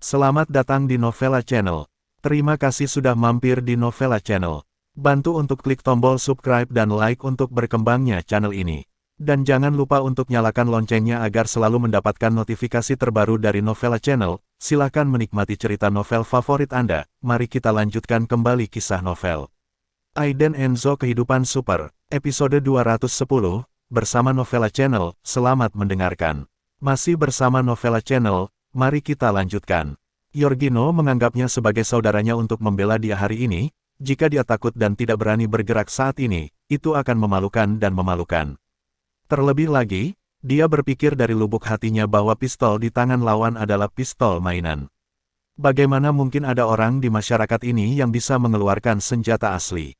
Selamat datang di Novella Channel. Terima kasih sudah mampir di Novella Channel. Bantu untuk klik tombol subscribe dan like untuk berkembangnya channel ini. Dan jangan lupa untuk nyalakan loncengnya agar selalu mendapatkan notifikasi terbaru dari Novella Channel. Silakan menikmati cerita novel favorit Anda. Mari kita lanjutkan kembali kisah novel Aiden Enzo Kehidupan Super, episode 210, bersama Novella Channel. Selamat mendengarkan. Masih bersama Novella Channel, mari kita lanjutkan. Giorgino menganggapnya sebagai saudaranya untuk membela dia hari ini. Jika dia takut dan tidak berani bergerak saat ini, itu akan memalukan dan memalukan. Terlebih lagi, dia berpikir dari lubuk hatinya bahwa pistol di tangan lawan adalah pistol mainan. Bagaimana mungkin ada orang di masyarakat ini yang bisa mengeluarkan senjata asli?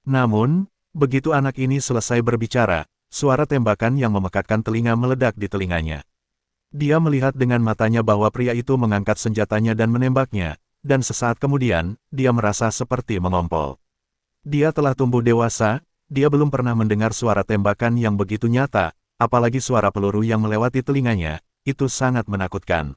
Namun, begitu anak ini selesai berbicara, suara tembakan yang memekakkan telinga meledak di telinganya. Dia melihat dengan matanya bahwa pria itu mengangkat senjatanya dan menembaknya, dan sesaat kemudian, dia merasa seperti mengompol. Dia telah tumbuh dewasa, dia belum pernah mendengar suara tembakan yang begitu nyata, apalagi suara peluru yang melewati telinganya, itu sangat menakutkan.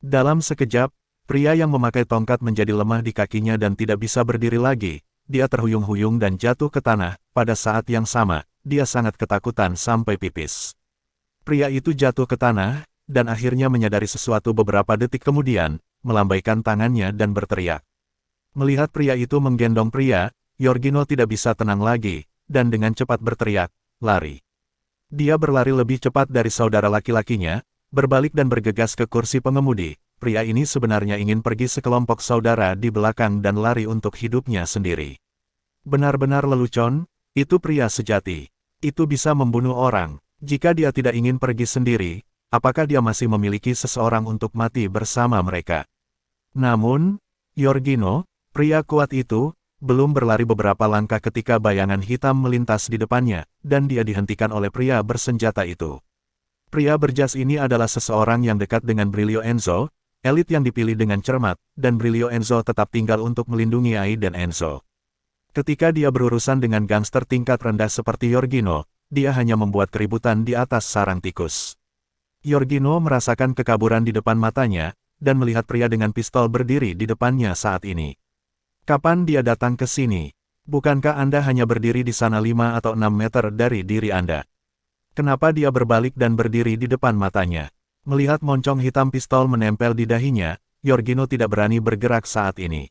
Dalam sekejap, pria yang memakai tongkat menjadi lemah di kakinya dan tidak bisa berdiri lagi, dia terhuyung-huyung dan jatuh ke tanah. Pada saat yang sama, dia sangat ketakutan sampai pipis. Pria itu jatuh ke tanah, dan akhirnya menyadari sesuatu beberapa detik kemudian, melambaikan tangannya dan berteriak. Melihat pria itu menggendong pria, Giorgino tidak bisa tenang lagi, dan dengan cepat berteriak, "Lari!" Dia berlari lebih cepat dari saudara laki-lakinya, berbalik dan bergegas ke kursi pengemudi. Pria ini sebenarnya ingin pergi sekelompok saudara di belakang dan lari untuk hidupnya sendiri. Benar-benar lelucon, itu pria sejati. Itu bisa membunuh orang. Jika dia tidak ingin pergi sendiri, apakah dia masih memiliki seseorang untuk mati bersama mereka? Namun, Giorgino, pria kuat itu, belum berlari beberapa langkah ketika bayangan hitam melintas di depannya, dan dia dihentikan oleh pria bersenjata itu. Pria berjas ini adalah seseorang yang dekat dengan Brilio Enzo, elit yang dipilih dengan cermat, dan Brilio Enzo tetap tinggal untuk melindungi Aiden Enzo. Ketika dia berurusan dengan gangster tingkat rendah seperti Giorgino, dia hanya membuat keributan di atas sarang tikus. Giorgino merasakan kekaburan di depan matanya, dan melihat pria dengan pistol berdiri di depannya saat ini. Kapan dia datang ke sini? Bukankah Anda hanya berdiri di sana 5 atau 6 meter dari diri Anda? Kenapa dia berbalik dan berdiri di depan matanya? Melihat moncong hitam pistol menempel di dahinya, Giorgino tidak berani bergerak saat ini.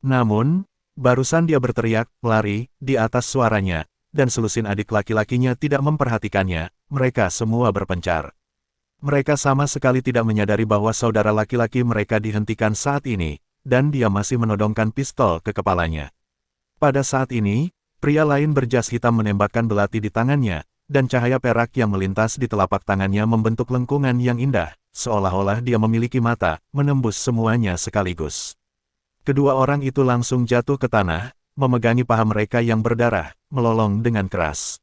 Namun, barusan dia berteriak, "Lari!" di atas suaranya, dan selusin adik laki-lakinya tidak memperhatikannya, mereka semua berpencar. Mereka sama sekali tidak menyadari bahwa saudara laki-laki mereka dihentikan saat ini, dan dia masih menodongkan pistol ke kepalanya. Pada saat ini, pria lain berjas hitam menembakkan belati di tangannya, dan cahaya perak yang melintas di telapak tangannya membentuk lengkungan yang indah, seolah-olah dia memiliki mata, menembus semuanya sekaligus. Kedua orang itu langsung jatuh ke tanah, memegangi paha mereka yang berdarah, melolong dengan keras.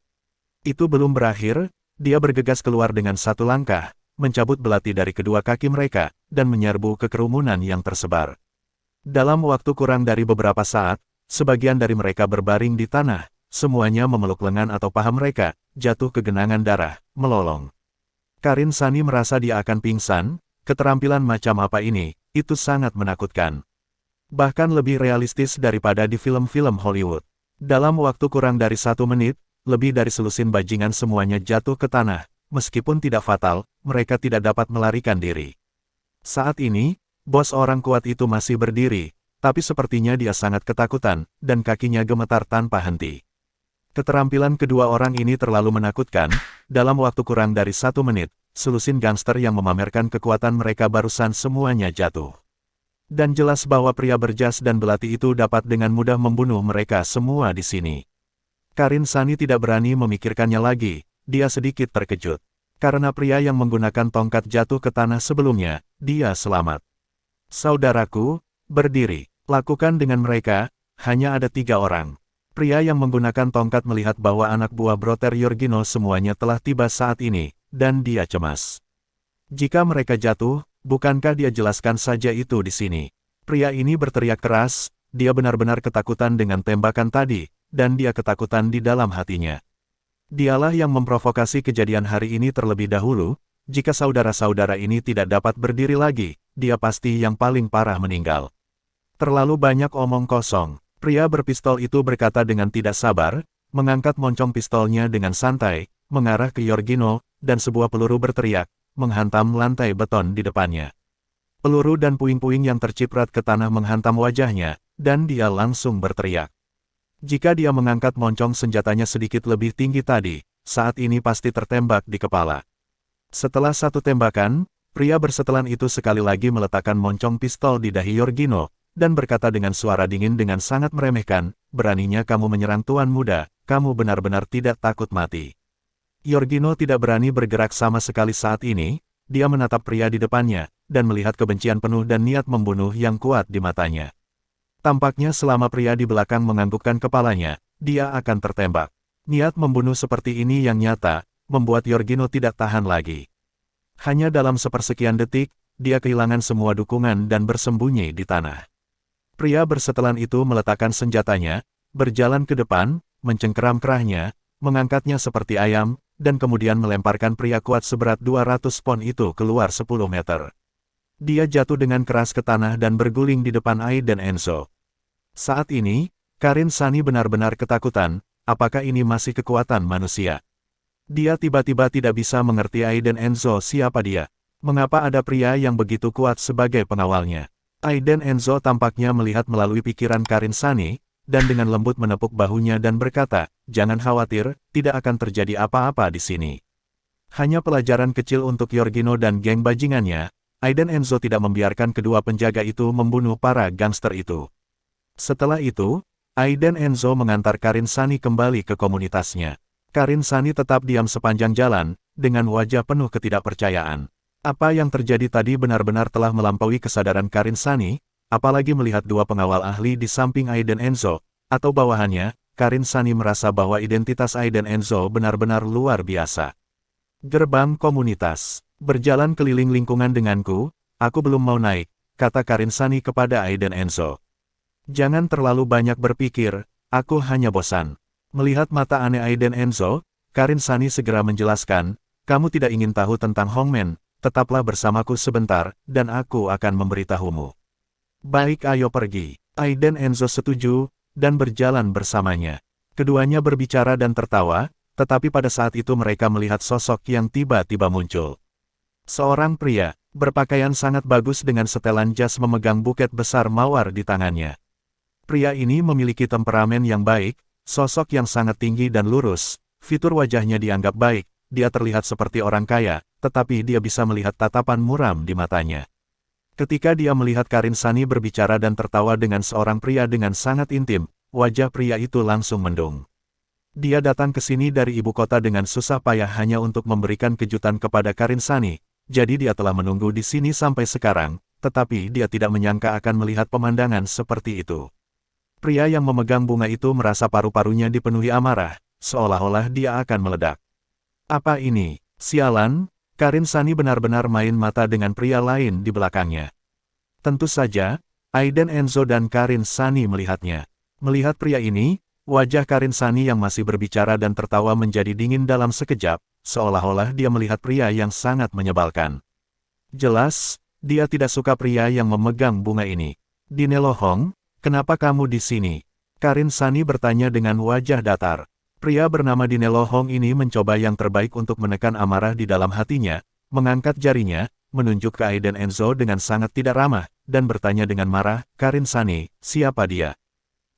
Itu belum berakhir, dia bergegas keluar dengan satu langkah, mencabut belati dari kedua kaki mereka, dan menyerbu ke kerumunan yang tersebar. Dalam waktu kurang dari beberapa saat, sebagian dari mereka berbaring di tanah, semuanya memeluk lengan atau paha mereka, jatuh ke genangan darah, melolong. Karin Sani merasa dia akan pingsan, keterampilan macam apa ini, itu sangat menakutkan. Bahkan lebih realistis daripada di film-film Hollywood. Dalam waktu kurang dari 1 menit, lebih dari selusin bajingan semuanya jatuh ke tanah. Meskipun tidak fatal, mereka tidak dapat melarikan diri. Saat ini, bos orang kuat itu masih berdiri, tapi sepertinya dia sangat ketakutan, dan kakinya gemetar tanpa henti. Keterampilan kedua orang ini terlalu menakutkan. Dalam waktu kurang dari 1 menit, selusin gangster yang memamerkan kekuatan mereka barusan semuanya jatuh. Dan jelas bahwa pria berjas dan belati itu dapat dengan mudah membunuh mereka semua di sini. Karin Sani tidak berani memikirkannya lagi. Dia sedikit terkejut. Karena pria yang menggunakan tongkat jatuh ke tanah sebelumnya, dia selamat. "Saudaraku, berdiri. Lakukan dengan mereka, hanya ada 3 orang." Pria yang menggunakan tongkat melihat bahwa anak buah Brother Giorgino semuanya telah tiba saat ini, dan dia cemas. Jika mereka jatuh, bukankah dia jelaskan saja itu di sini? Pria ini berteriak keras, dia benar-benar ketakutan dengan tembakan tadi, dan dia ketakutan di dalam hatinya. Dialah yang memprovokasi kejadian hari ini terlebih dahulu. Jika saudara-saudara ini tidak dapat berdiri lagi, dia pasti yang paling parah meninggal. Terlalu banyak omong kosong. Pria berpistol itu berkata dengan tidak sabar, mengangkat moncong pistolnya dengan santai, mengarah ke Giorgino, dan sebuah peluru berteriak, menghantam lantai beton di depannya. Peluru dan puing-puing yang terciprat ke tanah menghantam wajahnya, dan dia langsung berteriak. Jika dia mengangkat moncong senjatanya sedikit lebih tinggi tadi, saat ini pasti tertembak di kepala. Setelah satu tembakan, pria bersetelan itu sekali lagi meletakkan moncong pistol di dahi Giorgino, dan berkata dengan suara dingin dengan sangat meremehkan, "Beraninya kamu menyerang tuan muda, kamu benar-benar tidak takut mati." Giorgino tidak berani bergerak sama sekali saat ini, dia menatap pria di depannya, dan melihat kebencian penuh dan niat membunuh yang kuat di matanya. Tampaknya selama pria di belakang menganggukkan kepalanya, dia akan tertembak. Niat membunuh seperti ini yang nyata, membuat Giorgino tidak tahan lagi. Hanya dalam sepersekian detik, dia kehilangan semua dukungan dan bersembunyi di tanah. Pria bersetelan itu meletakkan senjatanya, berjalan ke depan, mencengkeram kerahnya, mengangkatnya seperti ayam, dan kemudian melemparkan pria kuat seberat 200 pon itu keluar 10 meter. Dia jatuh dengan keras ke tanah dan berguling di depan Aiden Enzo. Saat ini, Karin Sani benar-benar ketakutan, apakah ini masih kekuatan manusia? Dia tiba-tiba tidak bisa mengerti Aiden Enzo siapa dia. Mengapa ada pria yang begitu kuat sebagai pengawalnya? Aiden Enzo tampaknya melihat melalui pikiran Karin Sani, dan dengan lembut menepuk bahunya dan berkata, "Jangan khawatir, tidak akan terjadi apa-apa di sini." Hanya pelajaran kecil untuk Giorgino dan geng bajingannya. Aiden Enzo tidak membiarkan kedua penjaga itu membunuh para gangster itu. Setelah itu, Aiden Enzo mengantar Karin Sani kembali ke komunitasnya. Karin Sani tetap diam sepanjang jalan, dengan wajah penuh ketidakpercayaan. Apa yang terjadi tadi benar-benar telah melampaui kesadaran Karin Sani, apalagi melihat dua pengawal ahli di samping Aiden Enzo, atau bawahannya, Karin Sani merasa bahwa identitas Aiden Enzo benar-benar luar biasa. Gerbang komunitas. "Berjalan keliling lingkungan denganku, aku belum mau naik," kata Karin Sani kepada Aiden Enzo. "Jangan terlalu banyak berpikir, aku hanya bosan." Melihat mata aneh Aiden Enzo, Karin Sani segera menjelaskan, "Kamu tidak ingin tahu tentang Hongmen, tetaplah bersamaku sebentar, dan aku akan memberitahumu." "Baik, ayo pergi." Aiden Enzo setuju, dan berjalan bersamanya. Keduanya berbicara dan tertawa, tetapi pada saat itu mereka melihat sosok yang tiba-tiba muncul. Seorang pria, berpakaian sangat bagus dengan setelan jas memegang buket besar mawar di tangannya. Pria ini memiliki temperamen yang baik, sosok yang sangat tinggi dan lurus, fitur wajahnya dianggap baik, dia terlihat seperti orang kaya, tetapi dia bisa melihat tatapan muram di matanya. Ketika dia melihat Karin Sani berbicara dan tertawa dengan seorang pria dengan sangat intim, wajah pria itu langsung mendung. Dia datang ke sini dari ibu kota dengan susah payah hanya untuk memberikan kejutan kepada Karin Sani. Jadi dia telah menunggu di sini sampai sekarang, tetapi dia tidak menyangka akan melihat pemandangan seperti itu. Pria yang memegang bunga itu merasa paru-parunya dipenuhi amarah, seolah-olah dia akan meledak. "Apa ini? Sialan!" Karin Sani benar-benar main mata dengan pria lain di belakangnya. Tentu saja, Aiden Enzo dan Karin Sani melihatnya. Melihat pria ini, wajah Karin Sani yang masih berbicara dan tertawa menjadi dingin dalam sekejap, seolah-olah dia melihat pria yang sangat menyebalkan. Jelas, dia tidak suka pria yang memegang bunga ini. "Dinelo Hong, kenapa kamu di sini?" Karin Sani bertanya dengan wajah datar. Pria bernama Dinelo Hong ini mencoba yang terbaik untuk menekan amarah di dalam hatinya, mengangkat jarinya, menunjuk ke Aiden Enzo dengan sangat tidak ramah, dan bertanya dengan marah, "Karin Sani, siapa dia?"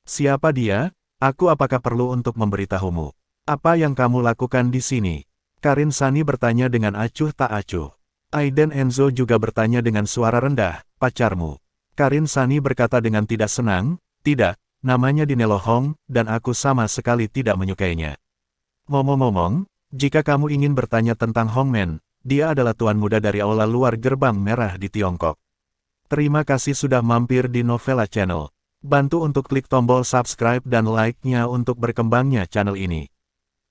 "Siapa dia? Apakah perlu untuk memberitahumu? Apa yang kamu lakukan di sini?" Karin Sani bertanya dengan acuh tak acuh. Aiden Enzo juga bertanya dengan suara rendah, "Pacarmu?" Karin Sani berkata dengan tidak senang, "Tidak, namanya Dinelo Hong, dan aku sama sekali tidak menyukainya." "Ngomong-ngomong, jika kamu ingin bertanya tentang Hongmen, dia adalah tuan muda dari aula luar gerbang merah di Tiongkok." Terima kasih sudah mampir di Novela Channel. Bantu untuk klik tombol subscribe dan like-nya untuk berkembangnya channel ini.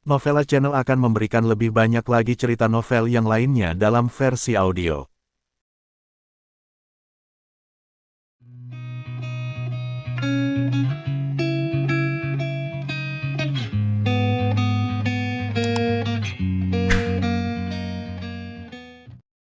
Novela Channel akan memberikan lebih banyak lagi cerita novel yang lainnya dalam versi audio.